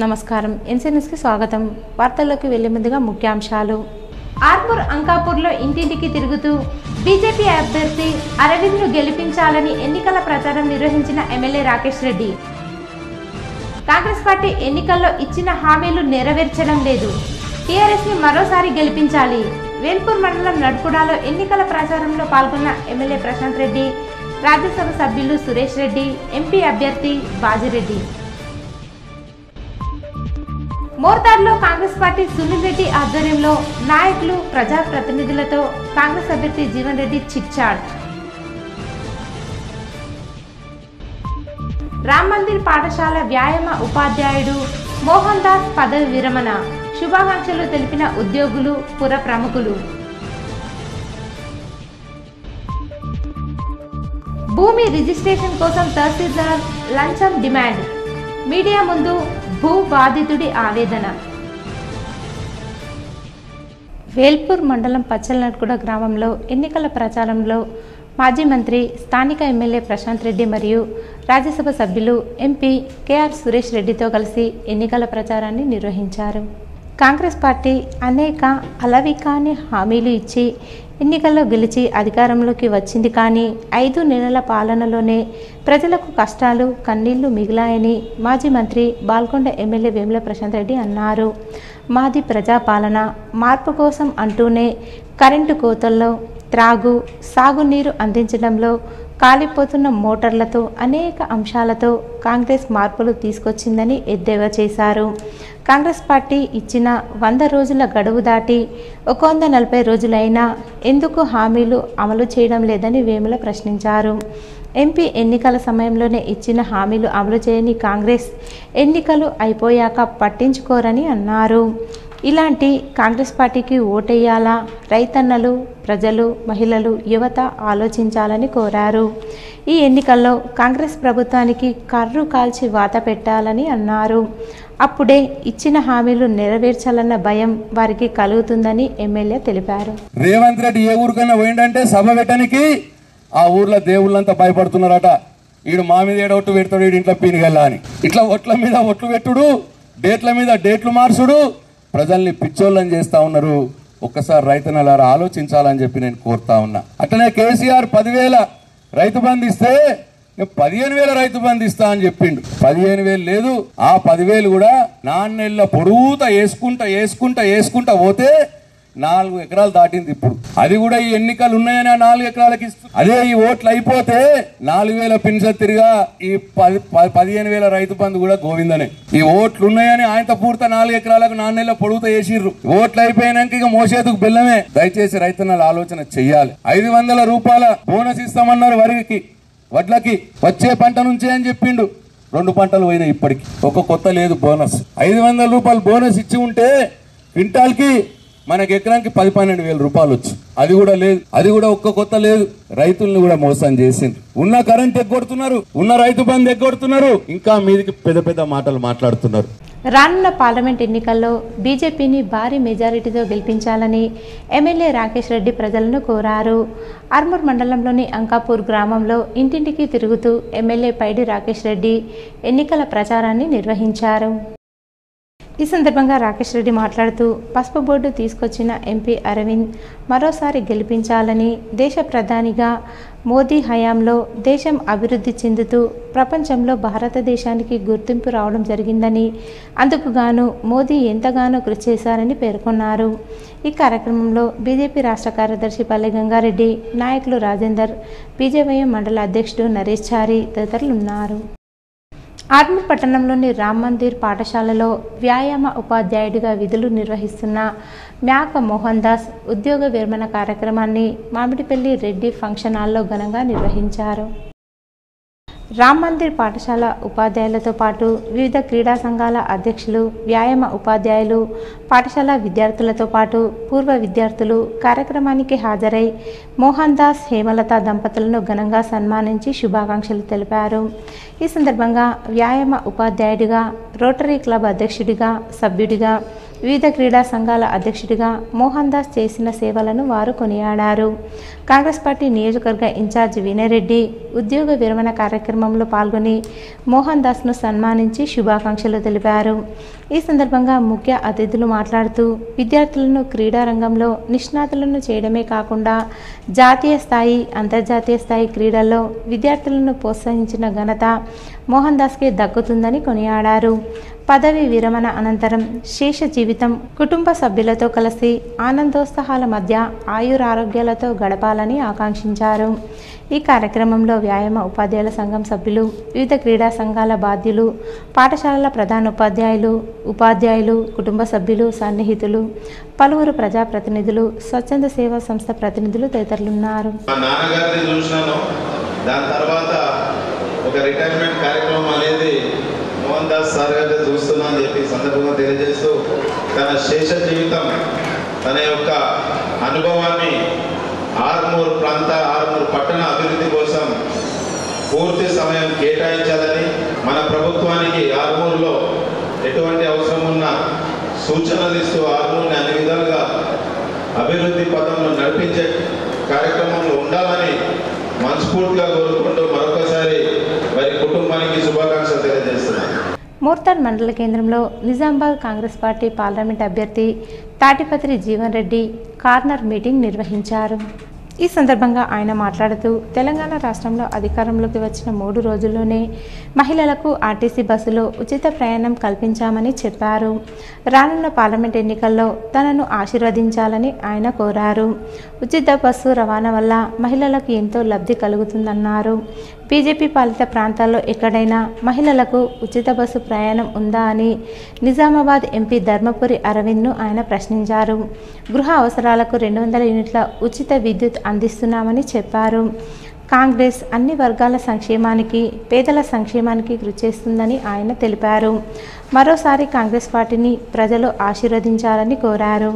నమస్కారం ఎన్సీఎన్ఎస్ కి స్వాగతం. వార్తల్లోకి వెళ్లే ముందుగా ముఖ్యాంశాలు. ఆర్మూర్ అంకాపూర్లో ఇంటింటికి తిరుగుతూ బీజేపీ అభ్యర్థి అరవింద్ను గెలిపించాలని ఎన్నికల ప్రచారం నిర్వహించిన ఎమ్మెల్యే రాకేష్ రెడ్డి. కాంగ్రెస్ పార్టీ ఎన్నికల్లో ఇచ్చిన హామీలు నెరవేర్చడం లేదు, టీఆర్ఎస్ ని మరోసారి గెలిపించాలి. వేల్పూర్ మండలం నడుకుడాలో ఎన్నికల ప్రచారంలో పాల్గొన్న ఎమ్మెల్యే ప్రశాంత్ రెడ్డి, రాజ్యసభ సభ్యులు సురేష్ రెడ్డి, ఎంపీ అభ్యర్థి బాజిరెడ్డి. మోర్తాడ్లో కాంగ్రెస్ పార్టీ సునీల్ రెడ్డి ఆధ్వర్యంలో నాయకులు, ప్రజాప్రతినిధులతో కాంగ్రెస్ అభ్యర్థి జీవన్ రెడ్డి చిట్చాట్. రామ్ మందిర్ పాఠశాల వ్యాయామ ఉపాధ్యాయుడు మోహన్ దాస్ పదవి విరమణ, శుభాకాంక్షలు తెలిపిన ఉద్యోగులు, పుర ప్రముఖులు. భూమి రిజిస్ట్రేషన్ కోసం తహసీల్దార్ లంచం డిమాండ్, మీడియా ముందు భూ బాధితుడి ఆవేదన. వేల్పూర్ మండలం పచ్చలనట్గూడ గ్రామంలో ఎన్నికల ప్రచారంలో మాజీ మంత్రి, స్థానిక ఎమ్మెల్యే ప్రశాంత్ రెడ్డి మరియు రాజ్యసభ సభ్యులు ఎంపీ కేఆర్ సురేష్ రెడ్డితో కలిసి ఎన్నికల ప్రచారాన్ని నిర్వహించారు. కాంగ్రెస్ పార్టీ అనేక అలవికాని హామీలు ఇచ్చి ఎన్నికల్లో గెలిచి అధికారంలోకి వచ్చింది. కానీ 5 నెలల పాలనలోనే ప్రజలకు కష్టాలు, కన్నీళ్లు మిగిలాయని మాజీ మంత్రి, బాల్కొండ ఎమ్మెల్యే వేముల ప్రశాంత్ రెడ్డి అన్నారు. మాది ప్రజాపాలన, మార్పు కోసం అంటూనే కరెంటు కోతల్లో, త్రాగు, సాగునీరు అందించడంలో, కాలిపోతున్న మోటార్లతో అనేక అంశాలతో కాంగ్రెస్ మార్పులు తీసుకొచ్చిందని ఎద్దేవా చేశారు. కాంగ్రెస్ పార్టీ ఇచ్చిన 100 రోజుల గడువు దాటి 140 రోజులైనా ఎందుకు హామీలు అమలు చేయడం లేదని వేముల ప్రశ్నించారు. ఎంపీ ఎన్నికల సమయంలోనే ఇచ్చిన హామీలు అమలు చేయని కాంగ్రెస్ ఎన్నికలు అయిపోయాక పట్టించుకోరని అన్నారు. ఇలాంటి కాంగ్రెస్ పార్టీకి ఓటేయాలా రైతన్నలు, ప్రజలు, మహిళలు, యువత ఆలోచించాలని కోరారు. ఈ ఎన్నికల్లో కాంగ్రెస్ ప్రభుత్వానికి కర్రు కాల్చి వాత పెట్టాలని అన్నారు. అప్పుడే ఇచ్చిన హామీలు నెరవేర్చాలన్న భయం వారికి కలుగుతుందని ఎమ్మెల్యే తెలిపారు. రేవంత్ రెడ్డి ఏ ఊరికైనా పోయిందంటే సభ పెట్టడానికి ఆ ఊర్లో దేవుళ్ళంతా భయపడుతున్నారట. ఈడు మా మీద ఏడొట్టు పెడతాడు, ఈడు ఇంట్లో పీనిగల్లా అని. ఇట్లా ఒట్ల మీద ఒట్లు పెట్టుడు, డేట్ల మీద డేట్లు మార్చుడు, ప్రజల్ని పిచ్చోళ్ళని చేస్తా ఉన్నారు. ఒక్కసారి రైతన్నలారా ఆలోచించాలని చెప్పి నేను కోరుతా ఉన్నా. అట్లనే కేసీఆర్ 10,000 రైతు బంధు ఇస్తే 15,000 రైతు బంధు ఇస్తా అని చెప్పిండు. 15,000 లేదు, ఆ 10,000 కూడా 4 నెలల పొడుగుతా వేసుకుంటా పోతే 4 ఎకరాలు దాటింది. ఇప్పుడు అది కూడా ఈ ఎన్నికలు ఉన్నాయని 4 ఎకరాలకి ఇస్తుంది. అదే ఈ ఓట్లు అయిపోతే 4,000 పెన్షన్ తిరిగా ఈ 15,000 రైతు బంధు కూడా గోవిందనే. ఈ ఓట్లు ఉన్నాయని ఆయనతో పూర్తి 4 ఎకరాలకు 4 నెలల పొడుగుతా వేసిర్రు. ఓట్లు అయిపోయినాక ఇక మోసేతుకు బెల్లమే. దయచేసి రైతన్నలు ఆలోచన చెయ్యాలి. 500 రూపాయల బోనస్ ఇస్తామన్నారు వరికి, వడ్లకి, వచ్చే పంట నుంచే అని చెప్పిండు. 2 పంటలు పోయినాయి ఇప్పటికి, ఒక కొత్త లేదు బోనస్. 500 రూపాయలు బోనస్ ఇచ్చి ఉంటే క్వింటాల్కి మనకి ఎకరానికి 10-12 రూపాయలు వచ్చు. అది కూడా లేదు, అది కూడా ఒక్క కొత్త లేదు. రైతుల్ని కూడా మోసం చేసింది. ఉన్న కరెంట్ ఎగ్గొడుతున్నారు, ఉన్న రైతు బంధు ఎగ్గొడుతున్నారు, ఇంకా మీదికి పెద్ద మాటలు మాట్లాడుతున్నారు. రానున్న పార్లమెంట్ ఎన్నికల్లో బీజేపీని భారీ మెజారిటీతో గెలిపించాలని ఎమ్మెల్యే రాకేష్ రెడ్డి ప్రజలను కోరారు. ఆర్మూర్ మండలంలోని అంకాపూర్ గ్రామంలో ఇంటింటికి తిరుగుతూ ఎమ్మెల్యే పైడి రాకేష్ రెడ్డి ఎన్నికల ప్రచారాన్ని నిర్వహించారు. ఈ సందర్భంగా రాకేష్ రెడ్డి మాట్లాడుతూ, పసుపు బోర్డు తీసుకొచ్చిన ఎంపీ అరవింద్ మరోసారి గెలిపించాలని, దేశ ప్రధానిగా మోదీ హయాంలో దేశం అభివృద్ధి చెందుతూ ప్రపంచంలో భారతదేశానికి గుర్తింపు రావడం జరిగిందని, అందుకు గాను మోదీ ఎంతగానో కృషి చేశారని పేర్కొన్నారు. ఈ కార్యక్రమంలో బీజేపీ రాష్ట్ర కార్యదర్శి పల్లె గంగారెడ్డి, నాయకులు రాజేందర్, బీజేవైఎం మండల అధ్యక్షుడు నరేష్ చారి తదితరులు ఉన్నారు. ఆర్మూర్ పట్టణంలోని రామ్ మందిర్ పాఠశాలలో వ్యాయామ ఉపాధ్యాయుడిగా విధులు నిర్వహిస్తున్న మ్యాక మోహన్ దాస్ ఉద్యోగ విరమణ కార్యక్రమాన్ని మామిడిపల్లి రెడ్డి ఫంక్షన్ హాల్లో ఘనంగా నిర్వహించారు. రామ్ మందిర్ పాఠశాల ఉపాధ్యాయులతో పాటు వివిధ క్రీడా సంఘాల అధ్యక్షులు, వ్యాయామ ఉపాధ్యాయులు, పాఠశాల విద్యార్థులతో పాటు పూర్వ విద్యార్థులు కార్యక్రమానికి హాజరై మోహన్ దాస్, హేమలత దంపతులను ఘనంగా సన్మానించి శుభాకాంక్షలు తెలిపారు. ఈ సందర్భంగా వ్యాయామ ఉపాధ్యాయుడిగా, రోటరీ క్లబ్ అధ్యక్షుడిగా, సభ్యుడిగా, వివిధ క్రీడా సంఘాల అధ్యక్షుడిగా మోహన్ దాస్ చేసిన సేవలను వారు కొనియాడారు. కాంగ్రెస్ పార్టీ నియోజకవర్గ ఇన్ఛార్జ్ వినయ్ రెడ్డి ఉద్యోగ విరమణ కార్యక్రమంలో పాల్గొని మోహన్ దాస్ను సన్మానించి శుభాకాంక్షలు తెలిపారు. ఈ సందర్భంగా ముఖ్య అతిథులు మాట్లాడుతూ విద్యార్థులను క్రీడా రంగంలో నిష్ణాతులను చేయడమే కాకుండా జాతీయ స్థాయి, అంతర్జాతీయ స్థాయి క్రీడల్లో విద్యార్థులను ప్రోత్సహించిన ఘనత మోహన్ దాస్కే దక్కుతుందని కొనియాడారు. పదవి విరమణ అనంతరం శేష జీవితం కుటుంబ సభ్యులతో కలిసి ఆనందోత్సాహాల మధ్య ఆయురారోగ్యాలతో గడపాలని ఆకాంక్షించారు. ఈ కార్యక్రమంలో వ్యాయామ ఉపాధ్యాయుల సంఘం సభ్యులు, వివిధ క్రీడా సంఘాల బాధ్యులు, పాఠశాలల ఉపాధ్యాయులు, కుటుంబ సభ్యులు, సన్నిహితులు, పలువురు ప్రజాప్రతినిధులు, స్వచ్ఛంద సేవా సంస్థ ప్రతినిధులు తదితరులున్నారు. ఒక రిటైర్మెంట్ కార్యక్రమం అనేది మోహన్ దాస్ సార్ గారు చూస్తున్నా అని చెప్పి సందర్భంగా తెలియజేస్తూ తన శేష జీవితం తన యొక్క అనుభవాన్ని ఆర్మూర్ పట్టణ అభివృద్ధి కోసం పూర్తి సమయం కేటాయించాలని, మన ప్రభుత్వానికి ఆర్మూర్లో ఎటువంటి అవసరం ఉన్న సూచనలు ఇస్తూ ఆర్మూర్ని అన్ని విధాలుగా అభివృద్ధి పథంలో నడిపించే కార్యక్రమంలో ఉండాలని మనస్ఫూర్తిగా కోరుకుంటూ మరొకసారి వారి కుటుంబానికి శుభాకాంక్షలు తెలియజేస్తున్నాను. మోర్తాడ్ మండల కేంద్రంలో నిజామాబాద్ కాంగ్రెస్ పార్టీ పార్లమెంట్ అభ్యర్థి తాటిపత్రి జీవన్ రెడ్డి కార్నర్ మీటింగ్ నిర్వహించారు. ఈ సందర్భంగా ఆయన మాట్లాడుతూ తెలంగాణ రాష్ట్రంలో అధికారంలోకి వచ్చిన 3 రోజుల్లోనే మహిళలకు ఆర్టీసీ బస్సులో ఉచిత ప్రయాణం కల్పించామని చెప్పారు. రానున్న పార్లమెంట్ ఎన్నికల్లో తనను ఆశీర్వదించాలని ఆయన కోరారు. ఉచిత బస్సు రవాణా వల్ల మహిళలకు ఎంతో లబ్ధి కలుగుతుందన్నారు. బీజేపీ పాలిత ప్రాంతాల్లో ఎక్కడైనా మహిళలకు ఉచిత బస్సు ప్రయాణం ఉందా అని నిజామాబాద్ ఎంపీ ధర్మపురి అరవింద్ను ఆయన ప్రశ్నించారు. గృహ అవసరాలకు 200 యూనిట్ల ఉచిత విద్యుత్ అందిస్తున్నామని చెప్పారు. కాంగ్రెస్ అన్ని వర్గాల సంక్షేమానికి, పేదల సంక్షేమానికి కృషి చేస్తుందని ఆయన తెలిపారు. మరోసారి కాంగ్రెస్ పార్టీని ప్రజలు ఆశీర్వదించాలని కోరారు.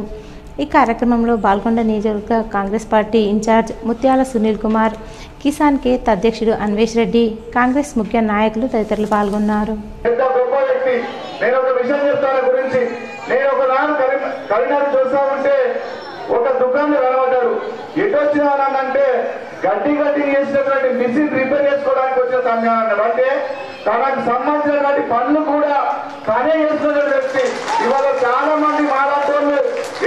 ఈ కార్యక్రమంలో బాల్కొండ నియోజకవర్గ కాంగ్రెస్ పార్టీ ఇన్ఛార్జ్ ముత్యాల సునీల్ కుమార్, కిసాన్ కేత్ అధ్యక్షుడు అన్వేష్ రెడ్డి, కాంగ్రెస్ ముఖ్య నాయకులు తదితరులు పాల్గొన్నారు. ఒక దుకాణం కనబడ్డాడు. ఎటు వచ్చినానంటే గడ్డి చేసినటువంటి మిషన్ రిపేర్ చేసుకోవడానికి వచ్చిన సమయం అన్నాడు. అంటే తనకు సంబంధించినటువంటి పనులు కూడా తనే చేస్తున్న వ్యక్తి. ఇవాళ చాలా మంది మాట్లాడుతూ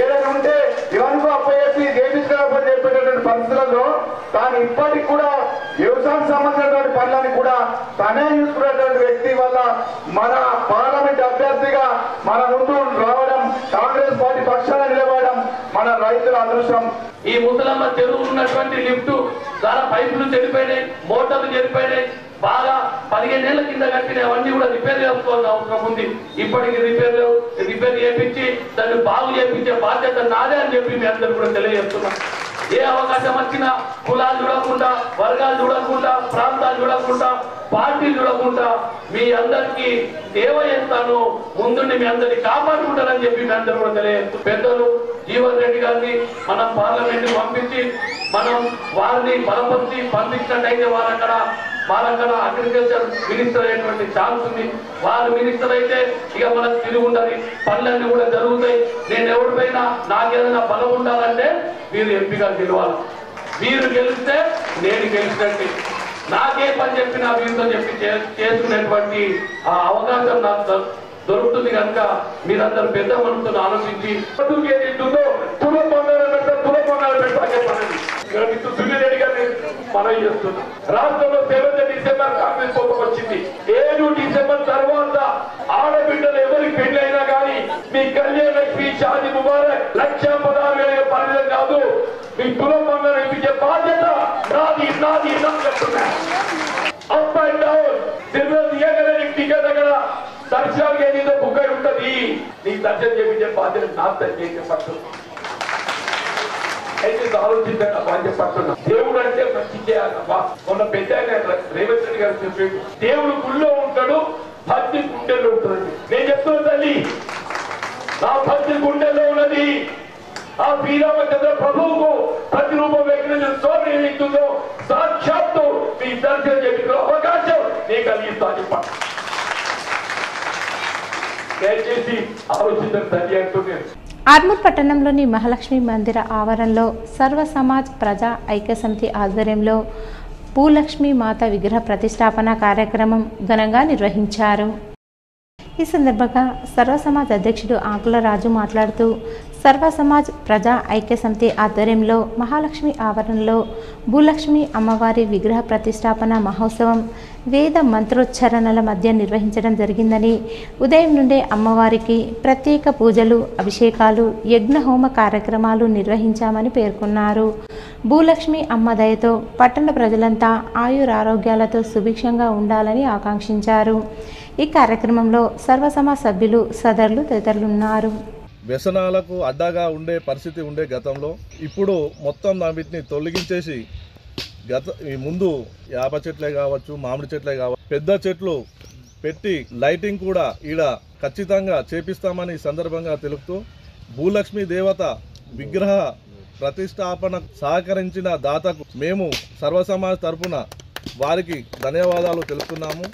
ఏదైనా ఉంటే ఎవరికో అప్పచెప్పి చేపించుకోవాలని చెప్పేటటువంటి పరిస్థితుల్లో తాను ఇప్పటికి కూడా వ్యవసాయం సంబంధించినటువంటి పనులని కూడా తనే చూసుకునేటువంటి వ్యక్తి వల్ల మన పార్లమెంట్ అభ్యర్థిగా మన ముందు రావడం, కాంగ్రెస్ పార్టీ పక్షాన నిలబడడం మన రైతుల అదృష్టం. ఈ ముసలమ్మ చెరువు ఉన్నటువంటి లిఫ్ట్ చాలా పైపులు చెడిపోయినాయి, మోటార్లు చెడిపోయినాయి. బాగా 15 ఏళ్ల కింద కట్టిన అవన్నీ కూడా రిపేర్ చేసుకోవాల్సిన అవసరం ఉంది. ఇప్పటికి రిపేర్ చేయించి దాన్ని బాగు చేయించే బాధ్యత నాదే అని చెప్పి మీ అందరూ కూడా తెలియజేస్తున్నాం. ఏ అవకాశం వచ్చినా కులాలు చూడకుండా, వర్గాలు చూడకుండా, ప్రాంతాలు చూడకుండా, పార్టీలు చూడకుండా మీ అందరికీ సేవ చేస్తాను, ముందుండి మీ అందరినీ కాపాడుకుంటానని చెప్పి మీ అందరూ కూడా తెలియజేస్తూ పెద్దలు జీవన్ రెడ్డి గారిని మనం పార్లమెంట్ పంపించి మనం వారిని బలపరిచి పంపించినట్టయితే వాళ్ళక్కడ అగ్రికల్చర్ మినిస్టర్ అయ్యేటువంటి ఛాన్స్ ఉంది. వారు మినిస్టర్ అయితే ఇక మనకు తిరిగి ఉండాలి, పనులన్నీ కూడా జరుగుతాయి. నేను ఎవరిపైనా నాకేదైనా బలం ఉండాలంటే మీరు ఎంపీగా గెలవాలి. మీరు గెలిస్తే నేను గెలిచినట్టు, నాకే పని చెప్పినా వీరితో చెప్పి చేసుకునేటువంటి ఆ అవకాశం నాకు దొరుకుతుంది. కనుక మీరందరూ పెద్ద మనసుతో ఆలోచించి సునీరెడ్డి గారిని మనం చేస్తున్నాం. రాష్ట్రంలో 7 డిసెంబర్ కాంగ్రెస్ ప్రభుత్వం వచ్చింది. 7 డిసెంబర్ తర్వాత ఆడబిడ్డలు ఎవరికి పెళ్లి అయినా కానీ మీ కళ్యాణ లక్ష్మి, షాది ముబారక్, 1,16,000 పరిధి కాదు, మీ తులం బంగారం ఇప్పించే బాధ్యత నాది చెప్తున్నా. అప్ అండ్ డౌన్ టికెట్ అక్కడ దర్శనానికి ఏదో బుక్ అయి ఉంటది. నీకు దర్శనం చేయించే బాధ్యత నాకు దర్శనం పట్టు అయితే ఆలోచించండి. బాధ్యపడుతున్నా. దేవుడు అంటే మంచి చేయాలమ్మా. మొన్న పెద్ద రేవంత్ రెడ్డి గారు చెప్పాడు, దేవుడు గుళ్ళో ఉంటాడు, భక్తి గుండెల్లో ఉంటుంది. నేను చెప్తున్నా తల్లి, నా భక్తి గుండెల్లో ఉన్నది. ఆ శ్రీరామచంద్ర ప్రభువుకు ప్రతిరూపం వ్యక్తి స్వామి ఏమిస్తుందో సాక్షాత్తు మీ దర్శనం చేయించుకునే అవకాశం నేను కలిగిస్తా చెప్పండి. దయచేసి ఆలోచించండి తండ్రి అంటున్నాను. ఆర్మూర్ పట్టణంలోని మహాలక్ష్మి మందిర ఆవరణలో సర్వ సమాజ్ ప్రజా ఐక్య సమితి ఆధ్వర్యంలో భూలక్ష్మి మాత విగ్రహ ప్రతిష్టాపన కార్యక్రమం ఘనంగా నిర్వహించారు. ఈ సందర్భంగా సర్వ సమాజ్ అధ్యక్షుడు ఆకుల రాజు మాట్లాడుతూ సర్వ సమాజ్ ప్రజా ఐక్య సమితి ఆధ్వర్యంలో మహాలక్ష్మి ఆవరణలో భూలక్ష్మి అమ్మవారి విగ్రహ ప్రతిష్టాపన మహోత్సవం వేద మంత్రోచ్చరణల మధ్య నిర్వహించడం జరిగిందని, ఉదయం నుండే అమ్మవారికి ప్రత్యేక పూజలు, అభిషేకాలు, యజ్ఞహోమ కార్యక్రమాలు నిర్వహించామని పేర్కొన్నారు. భూలక్ష్మి అమ్మ దయతో పట్టణ ప్రజలంతా ఆయురారోగ్యాలతో సుభిక్షంగా ఉండాలని ఆకాంక్షించారు. ఈ కార్యక్రమంలో సర్వసమాజ్ సభ్యులు, సదరులు తదితరులున్నారు. వ్యసనాలకు అడ్డాగా ఉండే పరిస్థితి ఉండే గతంలో ఇప్పుడు మొత్తం వీటిని తొలగించేసి ముందు యాప చెట్లే కావచ్చు, మామిడి చెట్లే కావచ్చు, పెద్ద చెట్లు పెట్టి లైటింగ్ కూడా ఈడ ఖచ్చితంగా చేపిస్తామని సందర్భంగా తెలుపుతూ భూలక్ష్మి దేవత విగ్రహ ప్రతిష్టాపన సహకరించిన దాతకు మేము సర్వసమాజ్ తరపున వారికి ధన్యవాదాలు తెలుపుతున్నాము.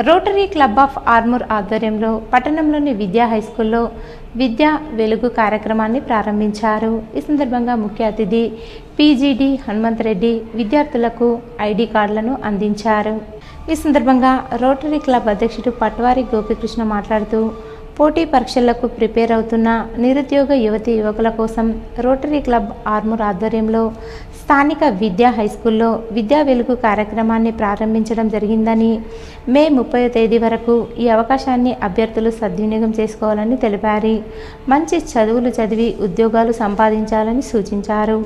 రోటరీ క్లబ్ ఆఫ్ ఆర్మూర్ ఆధ్వర్యంలో పట్టణంలోని విద్యా హైస్కూల్లో విద్యా వెలుగు కార్యక్రమాన్ని ప్రారంభించారు. ఈ సందర్భంగా ముఖ్య అతిథి పీజీడి హనుమంత్ రెడ్డి విద్యార్థులకు ఐడి కార్డులను అందించారు. ఈ సందర్భంగా రోటరీ క్లబ్ అధ్యక్షుడు పట్వారి గోపికృష్ణ మాట్లాడుతూ పోటీ పరీక్షలకు ప్రిపేర్ అవుతున్న నిరుద్యోగ యువతీ యువకుల కోసం రోటరీ క్లబ్ ఆర్మూర్ ఆధ్వర్యంలో స్థానిక విద్యా హైస్కూల్లో విద్యా వెలుగు కార్యక్రమాన్ని ప్రారంభించడం జరిగిందని, మే 30వ తేదీ వరకు ఈ అవకాశాన్ని అభ్యర్థులు సద్వినియోగం చేసుకోవాలని తెలిపారు. మంచి చదువులు చదివి ఉద్యోగాలు సంపాదించాలని సూచించారు.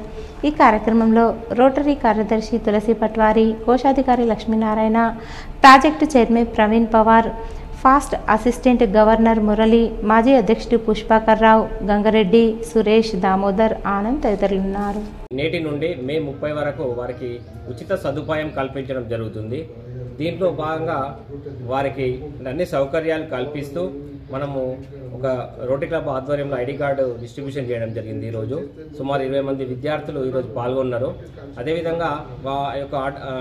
ఈ కార్యక్రమంలో రోటరీ కార్యదర్శి తులసి పట్వారి, కోశాధికారి Lakshminarayana, project chairman Praveen Pawar, fast assistant governor Murali, మాజీ అధ్యక్షుడు పుష్పాకర్ రావు, గంగారెడ్డి, సురేష్, దామోదర్, ఆనంద్ తదితరులున్నారు. నేటి నుండి మే 30 వరకు వారికి ఉచిత సదుపాయం కల్పించడం జరుగుతుంది. దీంట్లో భాగంగా వారికి అన్ని సౌకర్యాలు కల్పిస్తూ మనము ఒక రోటరీ క్లబ్ ఆధ్వర్యంలో ఐడి కార్డు డిస్ట్రిబ్యూషన్ చేయడం జరిగింది. ఈరోజు సుమారు 20 మంది విద్యార్థులు ఈరోజు పాల్గొన్నారు. అదేవిధంగా యొక్క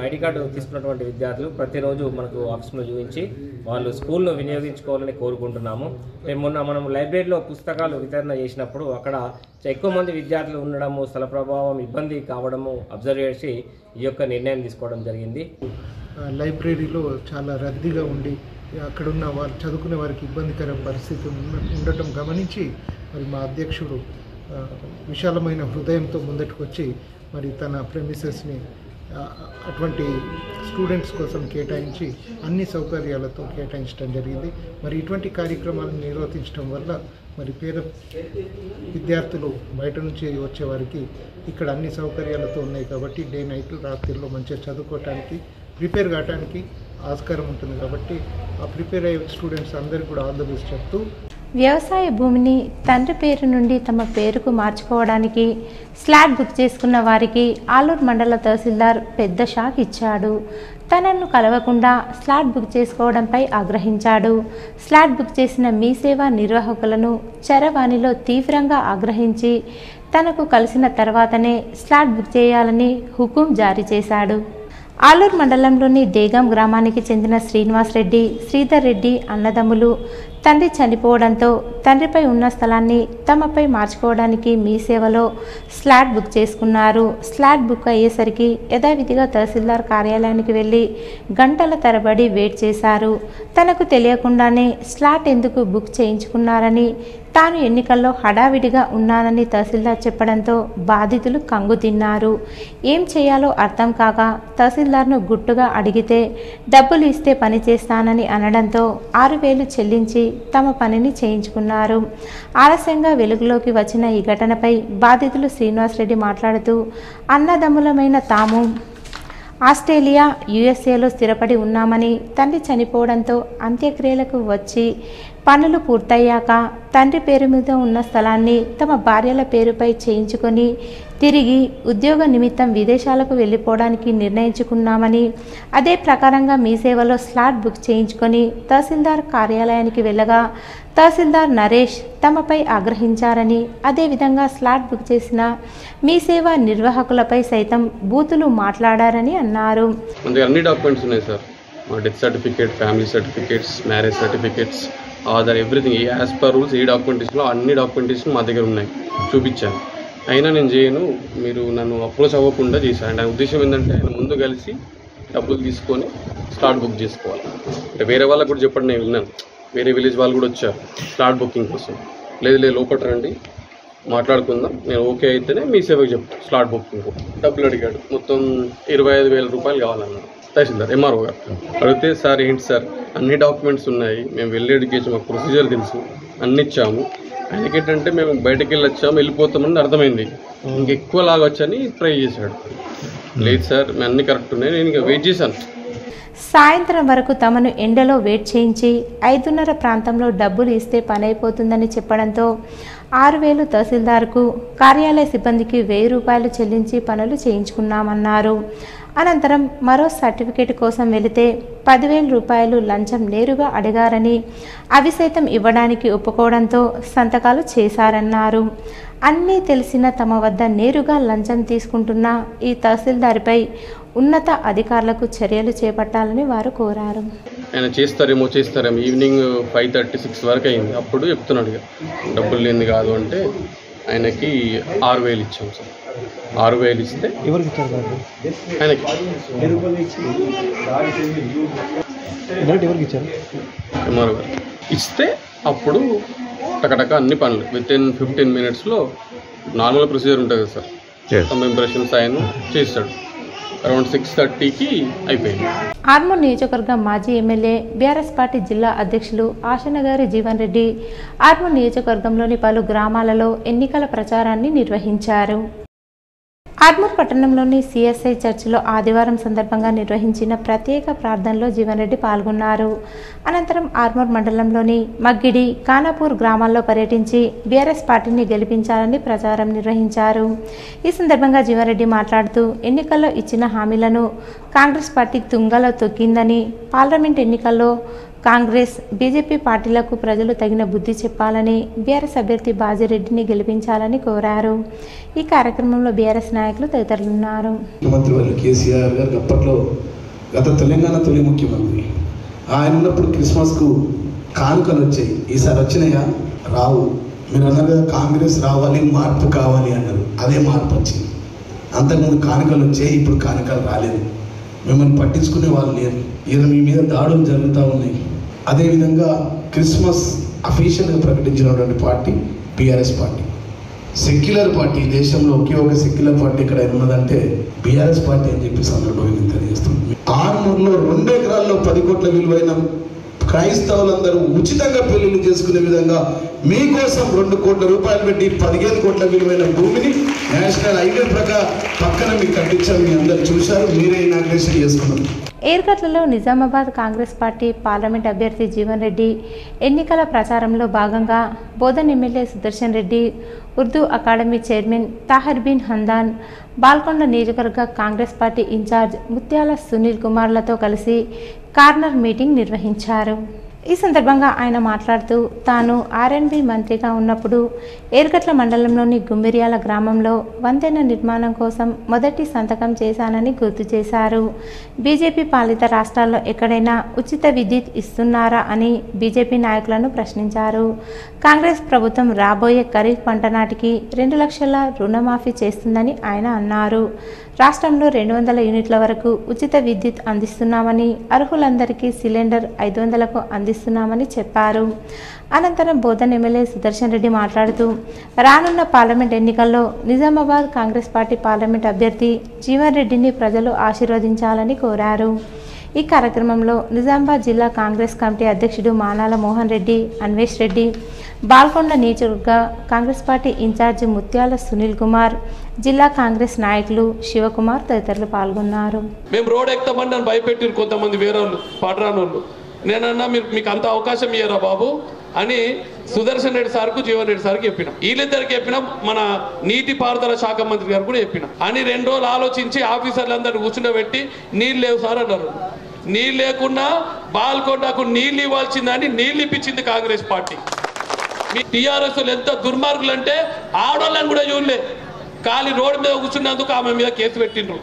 ఐడి కార్డు తీసుకున్నటువంటి విద్యార్థులు ప్రతిరోజు మనకు ఆఫీస్లో చూపించి వాళ్ళు స్కూల్ను వినియోగించుకోవాలని కోరుకుంటున్నాము. మనం లైబ్రరీలో పుస్తకాలు వితరణ చేసినప్పుడు అక్కడ ఎక్కువ మంది విద్యార్థులు ఉండడము, స్థల ప్రభావం ఇబ్బంది కావడము అబ్జర్వ్ చేసి ఈ యొక్క నిర్ణయం తీసుకోవడం జరిగింది. లైబ్రరీలో చాలా రద్దీగా ఉండి అక్కడున్న వారు చదువుకునే వారికి ఇబ్బందికర పరిస్థితి ఉండటం గమనించి మరి మా అధ్యక్షుడు విశాలమైన హృదయంతో ముందటికి వచ్చి మరి తన ప్రెమిసెస్ని అటువంటి స్టూడెంట్స్ కోసం కేటాయించి అన్ని సౌకర్యాలతో కేటాయించడం జరిగింది. మరి ఇటువంటి కార్యక్రమాలను నిర్వర్తించడం వల్ల మరి పేద విద్యార్థులు బయట నుంచి వచ్చేవారికి ఇక్కడ అన్ని సౌకర్యాలతో ఉన్నాయి కాబట్టి డే నైట్ రాత్రిలో మంచిగా చదువుకోవటానికి, ప్రిపేర్ కావడానికి ఆస్కారం ఉంటుంది. కాబట్టి ఆ ప్రిపేర్ అయ్యే స్టూడెంట్స్ అందరికీ కూడా ఆల్ ద బెస్ట్ చెప్తూ వ్యవసాయ భూమిని తండ్రి పేరు నుండి తమ పేరుకు మార్చుకోవడానికి స్లాట్ బుక్ చేసుకున్న వారికి ఆలూరు మండల తహసీల్దార్ పెద్ద షాక్ ఇచ్చాడు. తనను కలవకుండా స్లాట్ బుక్ చేసుకోవడంపై ఆగ్రహించాడు. స్లాట్ బుక్ చేసిన మీ సేవా నిర్వాహకులను చరవాణిలో తీవ్రంగా ఆగ్రహించి తనకు కలిసిన తర్వాతనే స్లాట్ బుక్ చేయాలని హుకుం జారీ చేశాడు. ఆలూరు మండలంలోని దేగాం గ్రామానికి చెందిన శ్రీనివాస్ రెడ్డి, శ్రీధర్ రెడ్డి అన్నదమ్ములు తండ్రి చనిపోవడంతో తండ్రిపై ఉన్న స్థలాన్ని తమపై మార్చుకోవడానికి మీ సేవలో స్లాట్ బుక్ చేసుకున్నారు. స్లాట్ బుక్ అయ్యేసరికి యథావిధిగా తహసీల్దార్ కార్యాలయానికి వెళ్ళి గంటల తరబడి వెయిట్ చేశారు. తనకు తెలియకుండానే స్లాట్ ఎందుకు బుక్ చేయించుకున్నారని, తాను ఎన్నికల్లో హడావిడిగా ఉన్నానని తహసీల్దార్ చెప్పడంతో బాధితులు కంగు తిన్నారు. ఏం చేయాలో అర్థం కాక తహసీల్దార్ను గుట్టుగా అడిగితే డబ్బులు ఇస్తే పని చేస్తానని అనడంతో 6,000 చెల్లించి తమ పనిని చేయించుకున్నారు. ఆలస్యంగా వెలుగులోకి వచ్చిన ఈ ఘటనపై బాధితులు శ్రీనివాస్ రెడ్డి మాట్లాడుతూ అన్నదమ్ములమైన తాము ఆస్ట్రేలియా, యుఎస్ఏలో స్థిరపడి ఉన్నామని, తండ్రి చనిపోవడంతో అంత్యక్రియలకు వచ్చి పనులు పూర్తయ్యాక తండ్రి పేరు మీద ఉన్న స్థలాన్ని తమ భార్యల పేరుపై చేయించుకొని తిరిగి ఉద్యోగ నిమిత్తం విదేశాలకు వెళ్ళిపోవడానికి నిర్ణయించుకున్నామని, అదే ప్రకారంగా మీ సేవలో స్లాట్ బుక్ చేయించుకొని తహసీల్దార్ కార్యాలయానికి వెళ్ళగా తహసీల్దార్ నరేష్ తమపై ఆగ్రహించారని, అదేవిధంగా స్లాట్ బుక్ చేసిన మీ సేవా నిర్వాహకులపై సైతం బూతులు మాట్లాడారని అన్నారు. అన్ని డాక్యుమెంట్స్ ఉన్నాయి సార్, మా death certificate, family certificates, marriage certificates, Aadhaar everything as per rules ఏ డాక్యుమెంటేషన్లో అన్ని డాక్యుమెంటేషన్ మా దగ్గర ఉన్నాయి చూపించాను. అయినా నేను చేయను, మీరు నన్ను అప్రోచ్ అవ్వకుండా చేశాను. అంటే ఉద్దేశం ఏంటంటే ఆయన ముందు కలిసి డబ్బులు తీసుకొని స్లాట్ బుక్ చేసుకోవాలి. అంటే వేరే వాళ్ళకు కూడా చెప్పండి, నేను విన్నాను, వేరే విలేజ్ వాళ్ళు కూడా వచ్చారు స్లాట్ బుకింగ్ కోసం. లేదు లోపల రండి మాట్లాడుకుందాం, నేను ఓకే అయితేనే మీ సేవకు చెప్తాను స్లాట్ బుకింగ్. డబ్బులు అడిగాడు, మొత్తం 25,000 రూపాయలు కావాలన్నాడు తహసీల్దార్ ఎంఆర్ఓ గారు. అడిగితే సార్ ఏంటి సార్ అన్ని డాక్యుమెంట్స్ ఉన్నాయి, మేము వెళ్ళి ఎడ్యుకేషన్ మాకు ప్రొసీజర్ తెలుసు, అన్ని ఇచ్చాము, ఆయనకేంటంటే మేము బయటకు వెళ్ళి వచ్చాము వెళ్ళిపోతామని అర్థమైంది, ఇంకెక్కువ లాగొచ్చని ట్రై చేశాడు. లేదు సార్ మేము అన్ని కరెక్ట్ ఉన్నాయి, నేను ఇంకా వెయిట్ చేశాను. సాయంత్రం వరకు తమను ఎండలో వెయిట్ చేయించి 5:30 ప్రాంతంలో డబ్బులు ఇస్తే పని అయిపోతుందని చెప్పడంతో 6,000 తహసీల్దార్కు, కార్యాలయ సిబ్బందికి 1,000 రూపాయలు చెల్లించి పనులు చేయించుకున్నామన్నారు. అనంతరం మరో సర్టిఫికేట్ కోసం వెళితే 10,000 రూపాయలు లంచం నేరుగా అడిగారని, అవి సైతం ఇవ్వడానికి ఒప్పుకోవడంతో సంతకాలు చేశారన్నారు. అన్నీ తెలిసిన తమ వద్ద నేరుగా లంచం తీసుకుంటున్న ఈ తహసీల్దార్పై ఉన్నత అధికారులకు చర్యలు చేపట్టాలని వారు కోరారు. ఆయన చేస్తారేమో ఈవినింగ్ 5:36 వరకు అయింది. అప్పుడు చెప్తున్నాడు ఇక డబ్బులు లేని కాదు అంటే ఆయనకి 6,000 ఇచ్చాం సార్. 6,000 ఇస్తే ఆయనకి ఎంఆర్ఓ గారు ఇస్తే అప్పుడు టకటక అన్ని పనులు వితిన్ 15 minutesలో నార్మల్ ప్రొసీజర్ ఉంటుంది కదా సార్, సమ్ ఇంప్రెషన్స్ ఆయన చేస్తాడు. అరౌండ్ 6:30కి అయిపోయింది. ఆర్మూర్ నియోజకవర్గం మాజీ ఎమ్మెల్యే బీఆర్ఎస్ పార్టీ జిల్లా అధ్యక్షులు ఆశనగారి జీవన్ రెడ్డి ఆర్మూర్ నియోజకవర్గంలోని పలు గ్రామాలలో ఎన్నికల ప్రచారాన్ని నిర్వహించారు. ఆర్మూర్ పట్టణంలోని సిఎస్ఐ చర్చిలో ఆదివారం సందర్భంగా నిర్వహించిన ప్రత్యేక ప్రార్థనలో జీవన్ రెడ్డి పాల్గొన్నారు. అనంతరం ఆర్మూర్ మండలంలోని మగ్గిడి, ఖానాపూర్ గ్రామాల్లో పర్యటించి బీఆర్ఎస్ పార్టీని గెలిపించాలని ప్రచారం నిర్వహించారు. ఈ సందర్భంగా జీవన్ రెడ్డి మాట్లాడుతూ ఎన్నికల్లో ఇచ్చిన హామీలను కాంగ్రెస్ పార్టీ తుంగలో తొక్కిందని, పార్లమెంట్ ఎన్నికల్లో కాంగ్రెస్, బీజేపీ పార్టీలకు ప్రజలు తగిన బుద్ధి చెప్పాలని, బీఆర్ఎస్ అభ్యర్థి బాజిరెడ్డిని గెలిపించాలని కోరారు. ఈ కార్యక్రమంలో బీఆర్ఎస్ నాయకులు తదితరులున్నారు. ముఖ్యమంత్రి కేసీఆర్ గారు అప్పట్లో గత తెలంగాణ తొలి ముఖ్యమంత్రి ఆయన ఉన్నప్పుడు క్రిస్మస్కు కానుకలు వచ్చాయి. ఈసారి వచ్చినాయా? రావు. మీరు అన్నారు కదా కాంగ్రెస్ రావాలి, మార్పు కావాలి అన్నారు. అదే మార్పు వచ్చింది. అంతకుముందు కానుకలు వచ్చాయి, ఇప్పుడు కానుకలు రాలేదు. మిమ్మల్ని పట్టించుకునే వాళ్ళు లేరు. ఈయన మీ మీద దాడులు జరుగుతూ ఉన్నాయి. అదేవిధంగా క్రిస్మస్ అఫీషియల్గా ప్రకటించినటువంటి party BRS party, secular party. దేశంలో ఒకే ఒక సెక్యులర్ పార్టీ ఇక్కడ ఉన్నదంటే బీఆర్ఎస్ పార్టీ అని చెప్పి సందర్భంగా తెలియజేస్తుంది. ఆర్మూర్లో 2 ఎకరాల్లో 10 కోట్ల విలువైన క్రైస్తవులందరూ ఉచితంగా పెళ్లిళ్ళు చేసుకునే విధంగా మీకోసం 2 కోట్ల రూపాయలు పెట్టి 15 కోట్ల విలువైన భూమిని నేషనల్ హైవే ప్రకారం పక్కన మీకు కట్టించారు. మీ అందరూ చూశారు, మీరే ఇనాగ్రేషన్ చేసుకున్నారు. ఏర్గట్లలో నిజామాబాద్ కాంగ్రెస్ పార్టీ పార్లమెంట్ అభ్యర్థి జీవన్ రెడ్డి ఎన్నికల ప్రచారంలో భాగంగా Bodhan MLA Sudarshan Reddy, Urdu academy chairman Tahir Bin Hamdan, Balkonda నియోజకవర్గ కాంగ్రెస్ పార్టీ ఇన్ఛార్జ్ ముత్యాల సునీల్ కుమార్లతో కలిసి కార్నర్ మీటింగ్ నిర్వహించారు. ఈ సందర్భంగా ఆయన మాట్లాడుతూ తాను ఆర్ఎండ్బి మంత్రిగా ఉన్నప్పుడు ఏర్గట్ల మండలంలోని గుమ్మిర్యాల గ్రామంలో వంతెన నిర్మాణం కోసం మొదటి సంతకం చేశానని గుర్తు చేశారు. బీజేపీ పాలిత రాష్ట్రాల్లో ఎక్కడైనా ఉచిత విద్యుత్ ఇస్తున్నారా అని బీజేపీ నాయకులను ప్రశ్నించారు. కాంగ్రెస్ ప్రభుత్వం రాబోయే ఖరీఫ్ పంట నాటికి 2 లక్షల రుణమాఫీ చేస్తుందని ఆయన అన్నారు. రాష్ట్రంలో 200 యూనిట్ల వరకు ఉచిత విద్యుత్ అందిస్తున్నామని, అర్హులందరికీ సిలిండర్ 500కు అందిస్తున్నామని చెప్పారు. అనంతరం బోధన్ ఎమ్మెల్యే సుదర్శన్ రెడ్డి మాట్లాడుతూ రానున్న పార్లమెంట్ ఎన్నికల్లో నిజామాబాద్ కాంగ్రెస్ పార్టీ పార్లమెంట్ అభ్యర్థి జీవన్ రెడ్డిని ప్రజలు ఆశీర్వదించాలని కోరారు. ఈ కార్యక్రమంలో నిజామాబాద్ జిల్లా కాంగ్రెస్ కమిటీ అధ్యక్షుడు మానాల మోహన్ రెడ్డి, అన్వేష్ రెడ్డి, బాల్కొండ నియోజకవర్గ కాంగ్రెస్ పార్టీ ఇన్ఛార్జి ముత్యాల సునీల్ కుమార్, జిల్లా కాంగ్రెస్ నాయకులు శివకుమార్ తదితరులు పాల్గొన్నారు. మేము రోడ్ ఎక్కుతామని నన్ను భయపెట్టారు కొంతమంది వేరే వాళ్ళు, పాటరానోళ్ళు. నేనన్నా మీకు అంత అవకాశం ఇయ్యరా బాబు అని సుదర్శన్ రెడ్డి సార్కు, జీవన్ రెడ్డి సార్కి చెప్పిన. వీళ్ళిద్దరికి చెప్పిన, మన నీటిపారుదల శాఖ మంత్రి గారు కూడా చెప్పిన. అని 2 రోజులు ఆలోచించి ఆఫీసర్లందరినీ కూర్చుండబెట్టి నీళ్ళు లేవు సార్ అన్నారు. నీళ్ళు లేకున్నా బాల్కొండకు నీళ్ళు ఇవ్వాల్సిందని నీళ్ళు ఇప్పించింది కాంగ్రెస్ పార్టీ. మీ టీఆర్ఎస్ ఎంత దుర్మార్గులు అంటే ఆడోళ్ళని కూడా చూడలే, ఖాళీ రోడ్డు మీద కూర్చున్నందుకు ఆమె మీద కేసు పెట్టిండ్రు.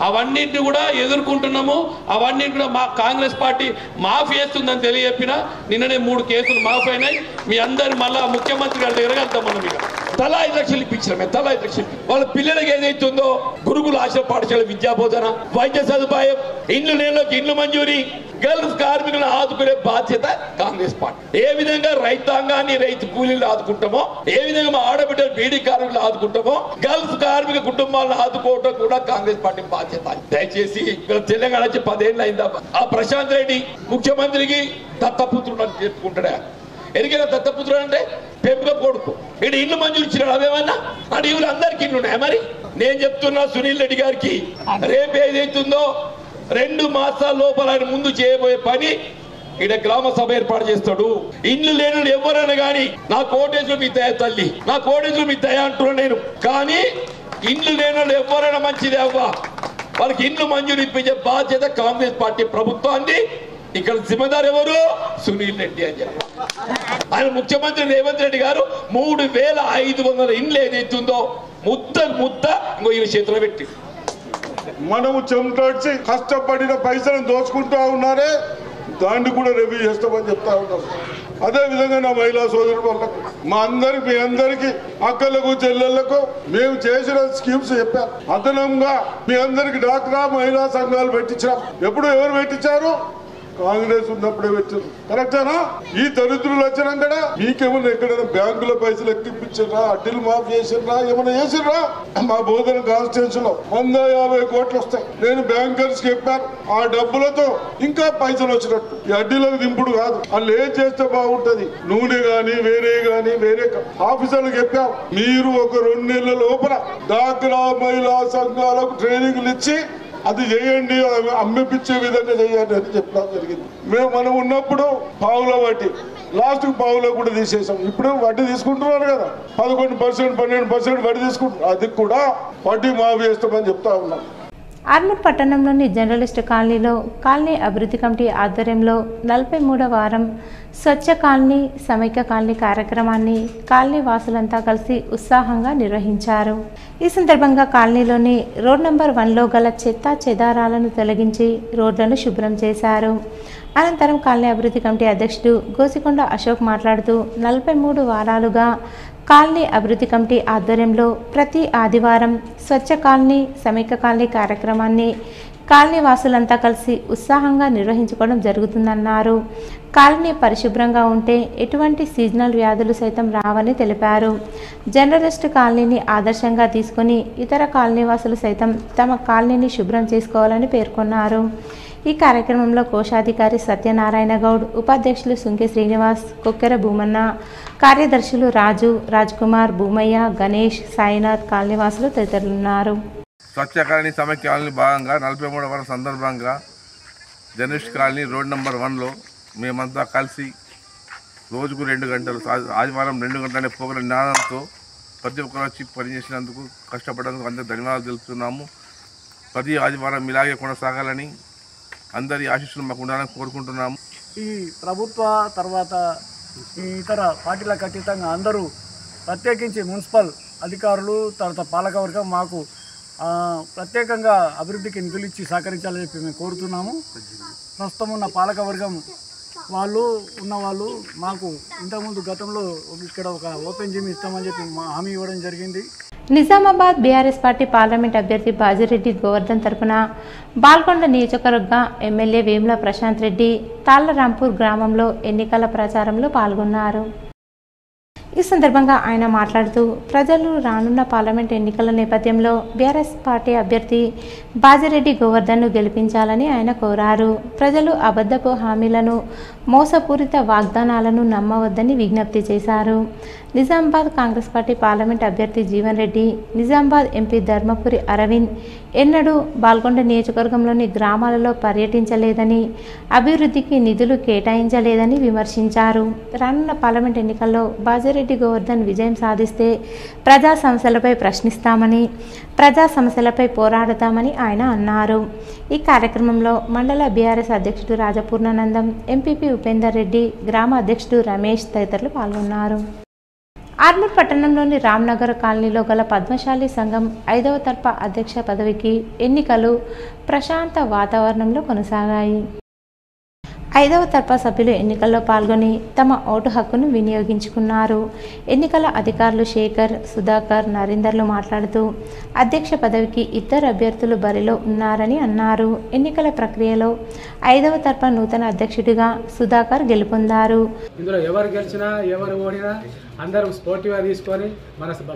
అవన్నింటినీ కూడా ఎదుర్కొంటున్నాము. అవన్నీ కూడా మా కాంగ్రెస్ పార్టీ మాఫ్ చేస్తుందని తెలియజెప్పిన. నిన్ననే 3 కేసులు మాఫ్ అయినాయి. మీ అందరు మళ్ళా ముఖ్యమంత్రి గారి దగ్గర వెళ్తాం. మనం ఇక తలా 5 లక్షలు ఇప్పించాం. తలా 5 లక్షలు వాళ్ళ పిల్లలకి ఏదైతుందో గురుకుల ఆశ్రమ పాఠశాల విద్యాబోధన, వైద్య సదుపాయం, ఇండ్లు నేలకి ఇండ్లు మంజూరీ, గల్ఫ్ కార్మికులను ఆదుకునే బాధ్యత కాంగ్రెస్ పార్టీ. ఏ విధంగా రైతాంగాన్ని రైతు కూలీలు ఆదుకుంటామో, ఏ విధంగా మా ఆడబిడ్డలు బీడీ కార్మికులు ఆదుకుంటామో, గల్ఫ్ కార్మిక కుటుంబాలను ఆదుకోవటం కూడా కాంగ్రెస్ పార్టీ బాధ్యత. దయచేసి తెలంగాణ వచ్చి 10 ఏళ్ళు అయిందా? ఆ ప్రశాంత్ రెడ్డి ముఖ్యమంత్రికి దత్తపుత్రుడు అని చెప్పుకుంటాడా? ఎరికైనా దత్తపుత్రుడు అంటే పెంపుక కొడుకు. ఇక్కడ ఇల్లు మంజూరు ఇచ్చినాడు. అవేమన్నా అంటే ఇవి అందరికి ఇల్లు ఉన్నాయా? మరి నేను చెప్తున్నా సునీల్ రెడ్డి గారికి, రేపు ఏదైతుందో 2 మాసాల లోపల ఆయన ముందు చేయబోయే పని ఇక్కడ గ్రామ సభ ఏర్పాటు చేస్తాడు. ఇల్లు లేని ఎవరైనా కానీ నా కోటేశ్వరు మీ దయ తల్లి, నా కోటేశ్వరు మీ దయ అంటున్నాను నేను. కానీ ఇల్లు లేని ఎవరైనా మంచిదే అవ్వా, వాళ్ళకి ఇల్లు మంజూరు ఇప్పించే బాధ్యత కాంగ్రెస్ పార్టీ ప్రభుత్వాన్ని. ఇక్కడ జిమ్మదారు ఎవరు? సునీల్ రెడ్డి అని చెప్పి ఆయన ముఖ్యమంత్రి రేవంత్ రెడ్డి గారు 3500 ఇండ్లు ఏదైతుందో ముద్ద ఇంకో ఈ చేతిలో పెట్టి మనము చెమటొచ్చి కష్టపడిన పైసలను దోచుకుంటూ ఉన్నారే, దాన్ని కూడా రివ్యూ చేస్తామని చెప్తా ఉన్నాం. అదే విధంగా నా మహిళా సోదరుల వాళ్ళకు, మా అందరికి, మీ అందరికి, అక్కలకు చెల్లెళ్లకు మేము చేసిన స్కీమ్స్ చెప్పాం. అదనంగా మీ అందరికి డాక్టరా మహిళా సంఘాలు పెట్టించాం. ఎప్పుడు ఎవరు పెట్టించారు? కాంగ్రెస్ ఉన్నప్పుడే పెట్టారు. కరెక్టేనా? ఈ దరిద్రులు వచ్చినాం కదా, మీకేమన్నా ఎక్కడైనా బ్యాంకులో పైసలు ఎక్కిపించారా, అడ్డీలు మాఫ్ చేసిర్రా, ఏమన్నా చేసిర్రా? మా బోధన కాన్స్టిట్యూన్సీ లో 150 కోట్లు వస్తాయి. నేను బ్యాంకర్స్ చెప్పాను, ఆ డబ్బులతో ఇంకా పైసలు వచ్చినట్టు. ఈ అడ్డీలకు దింపుడు కాదు. వాళ్ళు ఏం చేస్తే బాగుంటది, నూనె గాని వేరే ఆఫీసర్లకు చెప్పాం. మీరు ఒక 2 నెలల లోపల డాక్రా మహిళా సంఘాలకు ట్రైనింగ్లు ఇచ్చి అది చేయండి, అమ్మిపించే విధంగా చేయండి అని చెప్పడం జరిగింది. మనం ఉన్నప్పుడు పావుల వడ్డీ, లాస్ట్ పావులో కూడా తీసేసాం. ఇప్పుడు వడ్డీ తీసుకుంటున్నారు కదా, 11%, 12% వడ్డీ తీసుకుంటున్నారు. అది కూడా వడ్డీ మాఫీ చేస్తామని చెప్తా ఉన్నాం. ఆర్మూర్ పట్టణంలోని జర్నలిస్టు కాలనీలో కాలనీ అభివృద్ధి కమిటీ ఆధ్వర్యంలో 43వ వారం స్వచ్ఛ కాలనీ సమైక్య కాలనీ కార్యక్రమాన్ని కాలనీ వాసులంతా కలిసి ఉత్సాహంగా నిర్వహించారు. ఈ సందర్భంగా కాలనీలోని రోడ్ నంబర్ 1లో గల చెత్త చెదారాలను తొలగించి రోడ్లను శుభ్రం చేశారు. అనంతరం కాలనీ అభివృద్ధి కమిటీ అధ్యక్షుడు గోసికొండ అశోక్ మాట్లాడుతూ 43 వారాలుగా కాలనీ అభివృద్ధి కమిటీ ఆధ్వర్యంలో ప్రతి ఆదివారం స్వచ్ఛ కాలనీ సమైక్య కాలనీ కార్యక్రమాన్ని కాలనీ వాసులంతా కలిసి ఉత్సాహంగా నిర్వహించుకోవడం జరుగుతుందన్నారు. కాలనీ పరిశుభ్రంగా ఉంటే ఎటువంటి సీజనల్ వ్యాధులు సైతం రావని తెలిపారు. జర్నలిస్ట్ కాలనీని ఆదర్శంగా తీసుకుని ఇతర కాలనీ వాసులు సైతం తమ కాలనీని శుభ్రం చేసుకోవాలని పేర్కొన్నారు. ఈ కార్యక్రమంలో కోశాధికారి సత్యనారాయణ గౌడ్, ఉపాధ్యక్షులు సుంకె శ్రీనివాస్, కొక్కెర భూమన్న, కార్యదర్శులు రాజు, రాజ్కుమార్, భూమయ్య, గణేష్, సాయినాథ్, కాలనీవాసులు తదితరులున్నారు. స్వచ్ఛ కాలనీ సమైక్య కాలనీ భాగంగా 43వ వారం సందర్భంగా జర్నలిస్ట్ కాలనీ రోడ్ నెంబర్ 1లో మేమంతా కలిసి రోజుకు 2 గంటలు, ఆదివారం 2 గంటలనే పోగల జ్ఞానంతో ప్రతి ఒక్కరు వచ్చి పనిచేసినందుకు కష్టపడడానికి అందరూ ధన్యవాదాలు తెలుపుతున్నాము. ప్రతి ఆదివారం ఇలాగే కొనసాగాలని అందరి ఆశీస్సులు మాకు ఉండాలని కోరుకుంటున్నాము. ఈ ప్రభుత్వ తర్వాత ఈ ఇతర పార్టీలకు అతీతంగా అందరూ ప్రత్యేకించి మున్సిపల్ అధికారులు తర్వాత పాలకవర్గం మాకు ప్రత్యేకంగా అభివృద్ధికి నిధులు ఇచ్చి సహకరించాలని చెప్పి మేము కోరుతున్నాము. ప్రస్తుతం ఉన్న పాలకవర్గం వాళ్ళు మాకు ఇంతకుముందు గతంలో ఇక్కడ ఒక ఓపెన్ జిమ్ ఇస్తామని చెప్పి హామీ ఇవ్వడం జరిగింది. నిజామాబాద్ బీఆర్ఎస్ పార్టీ పార్లమెంట్ అభ్యర్థి బాజిరెడ్డి గోవర్ధన్ తరపున బాల్కొండ నియోజకవర్గ ఎమ్మెల్యే వేముల ప్రశాంత్ రెడ్డి తాళ్లరాంపూర్ గ్రామంలో ఎన్నికల ప్రచారంలో పాల్గొన్నారు. ఈ సందర్భంగా ఆయన మాట్లాడుతూ ప్రజలు రానున్న పార్లమెంట్ ఎన్నికల నేపథ్యంలో బీఆర్ఎస్ పార్టీ అభ్యర్థి బాజిరెడ్డి గోవర్ధన్ను గెలిపించాలని ఆయన కోరారు. ప్రజలు అబద్ధపు హామీలను, మోసపూరిత వాగ్దానాలను నమ్మవద్దని విజ్ఞప్తి చేశారు. నిజామాబాద్ కాంగ్రెస్ పార్టీ పార్లమెంట్ అభ్యర్థి జీవన్ రెడ్డి, నిజామాబాద్ ఎంపీ ధర్మపురి అరవింద్ ఎన్నడూ బాల్కొండ నియోజకవర్గంలోని గ్రామాలలో పర్యటించలేదని, అభివృద్ధికి నిధులు కేటాయించలేదని విమర్శించారు. రానున్న పార్లమెంట్ ఎన్నికల్లో బాజిరెడ్డి గోవర్ధన్ విజయం సాధిస్తే ప్రజా సమస్యలపై ప్రశ్నిస్తామని, ప్రజా సమస్యలపై పోరాడతామని ఆయన అన్నారు. ఈ కార్యక్రమంలో మండల బీఆర్ఎస్ అధ్యక్షుడు రాజపూర్ణానందం, ఎంపీపీ ఉపేందర్ రెడ్డి, గ్రామ అధ్యక్షుడు రమేష్ తదితరులు పాల్గొన్నారు. ఆర్మూర్ పట్టణంలోని రామ్నగర్ కాలనీలో గల పద్మశాలి సంఘం 5వ తరఫా అధ్యక్ష పదవికి ఎన్నికలు ప్రశాంత వాతావరణంలో కొనసాగాయి. 5వ తరఫా సభ్యులు ఎన్నికల్లో పాల్గొని తమ ఓటు హక్కును వినియోగించుకున్నారు. ఎన్నికల అధికారులు శేఖర్, సుధాకర్, నరేందర్లు మాట్లాడుతూ అధ్యక్ష పదవికి 2 అభ్యర్థులు బరిలో ఉన్నారని అన్నారు. ఎన్నికల ప్రక్రియలో 5వ తరఫా నూతన అధ్యక్షుడిగా సుధాకర్ గెలుపొందారు. ఇందులో ఎవరు గెలిచినా ఎవరు ఓడినా అందరూ స్పోర్టివ్గా తీసుకొని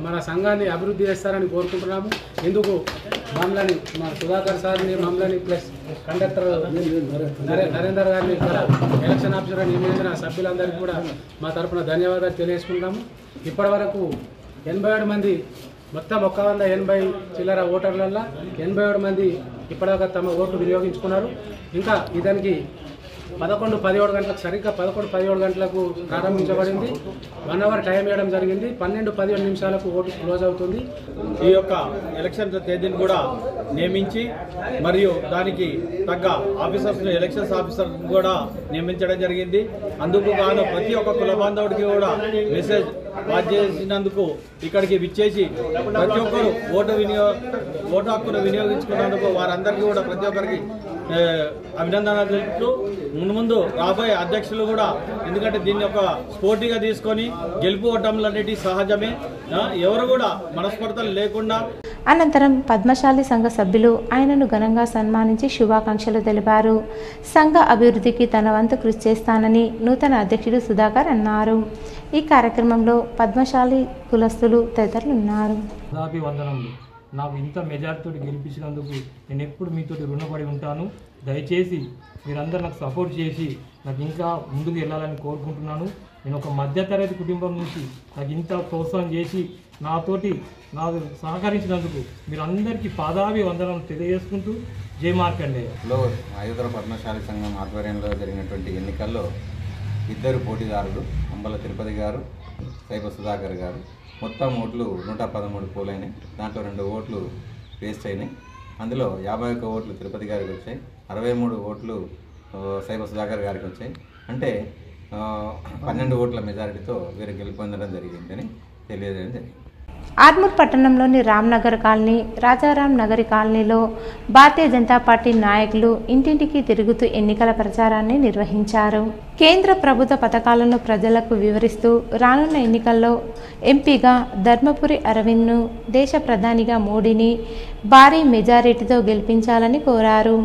మన సంఘాన్ని అభివృద్ధి చేస్తారని కోరుకుంటున్నాము. ఇందుకు మమ్మల్ని మా సుధాకర్ సార్ని మమ్మల్ని ప్లస్ కండక్టర్ నరేందర్ గారిని ఇక్కడ ఎలక్షన్ ఆఫీసర్గా నియమించిన సభ్యులందరికీ కూడా మా తరఫున ధన్యవాదాలు తెలియజేసుకుంటాము. ఇప్పటి వరకు 87 మంది మొత్తం 180 చిల్లర ఓటర్లలో 87 మంది ఇప్పటిదాకా తమ ఓట్లు వినియోగించుకున్నారు. ఇంకా ఇదానికి 11-17 గంటలకు సరిగ్గా 11-17 గంటలకు ప్రారంభించబడింది. 1 అవర్ టైం ఇవ్వడం జరిగింది. 12-17 నిమిషాలకు ఓటు క్లోజ్ అవుతుంది. ఈ యొక్క ఎలక్షన్ తేదీని కూడా నియమించి మరియు దానికి తగ్గ ఆఫీసర్స్ ఎలక్షన్స్ ఆఫీసర్ కూడా నియమించడం జరిగింది. అందుకు గాను ప్రతి ఒక్క కుల బాంధవుడికి కూడా మెసేజ్ పాస్ చేసినందుకు ఇక్కడికి విచ్చేసి ప్రతి ఒక్కరు ఓటు హక్కును వినియోగించుకున్నందుకు వారందరికీ కూడా ప్రతి ఒక్కరికి అభినందనలు తెలుపుతూ ముందు రాబోయే అధ్యక్షులు కూడా ఎందుకంటే దీన్ని ఒక స్పోర్టీగా తీసుకొని గెలుపు ఓటములన్నిటి సహజమే, ఎవరు కూడా మనస్పర్ధలు లేకుండా. అనంతరం పద్మశాలి సంఘ సభ్యులు ఆయనను ఘనంగా సన్మానించి శుభాకాంక్షలు తెలిపారు. సంఘ అభివృద్ధికి తన వంతు కృషి చేస్తానని నూతన అధ్యక్షుడు సుధాకర్ అన్నారు. ఈ కార్యక్రమంలో పద్మశాలి కులస్తులు తదితరులు ఉన్నారు. నాకు ఇంత మెజార్టీతో గెలిపించినందుకు నేను ఎప్పుడు మీతో రుణపడి ఉంటాను. దయచేసి మీరందరూ నాకు సపోర్ట్ చేసి నాకు ఇంకా ముందుకు వెళ్ళాలని కోరుకుంటున్నాను. నేను ఒక మధ్యతరగతి కుటుంబం నుంచి నాకు ఇంత ప్రోత్సాహం చేసి నాకు సహకరించినందుకు మీరందరికీ పాదాభి వందనం తెలియజేసుకుంటూ జై మార్కండేయ. 5వ పద్మశాలి సంఘం ఆధ్వర్యంలో జరిగినటువంటి ఎన్నికల్లో 2 పోటీదారులు అంబల తిరుపతి గారు, సైబ సుధాకర్ గారు. మొత్తం ఓట్లు 113 పోలైనాయి. దాంట్లో 2 ఓట్లు వేస్ట్ అయినాయి. అందులో 51 ఓట్లు తిరుపతి గారికి వచ్చాయి, 63 ఓట్లు సైబ సుధాకర్ గారికి వచ్చాయి. అంటే 12 ఓట్ల మెజారిటీతో వీరు గెలుపొందడం జరిగిందని తెలియజేయడం జరిగింది. ఆర్మూర్ పట్టణంలోని రామ్నగర్ కాలనీ, రాజారాం నగరి కాలనీలో భారతీయ జనతా పార్టీ నాయకులు ఇంటింటికి తిరుగుతూ ఎన్నికల ప్రచారాన్ని నిర్వహించారు. కేంద్ర ప్రభుత్వ పథకాలను ప్రజలకు వివరిస్తూ రానున్న ఎన్నికల్లో ఎంపీగా ధర్మపురి అరవింద్ను, దేశ ప్రధానిగా మోడీని భారీ మెజారిటీతో గెలిపించాలని కోరారు.